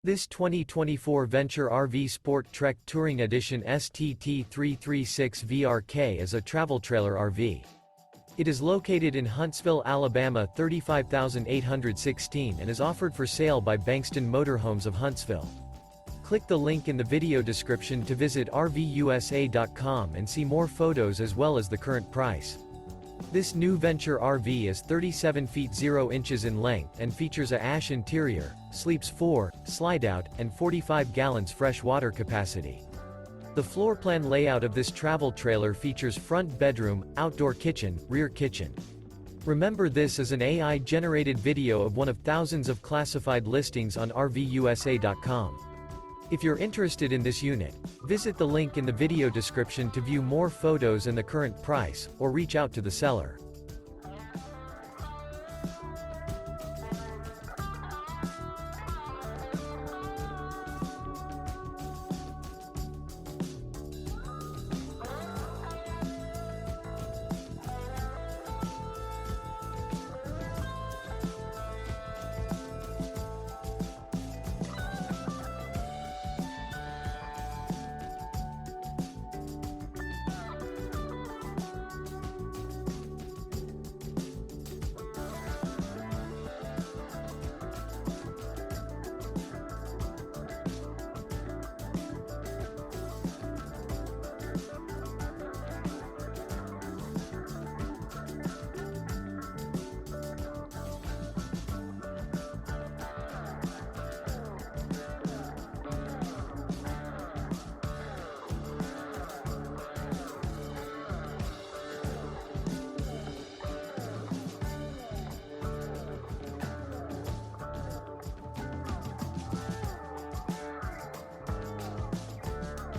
This 2024 Venture RV SportTrek Touring Edition STT336 VRK is a travel trailer RV. It is located in Huntsville, Alabama 35816 and is offered for sale by Bankston Motorhomes of Huntsville. Click the link in the video description to visit RVUSA.com and see more photos as well as the current price. This new Venture RV is 37 feet 0 inches in length and features a ash interior, sleeps 4, Slideout, and 45 gallons fresh water capacity. The floor plan layout of this travel trailer features front bedroom, outdoor kitchen, rear kitchen. Remember, this is an AI-generated video of one of thousands of classified listings on RVUSA.com. If you're interested in this unit, visit the link in the video description to view more photos and the current price, or reach out to the seller.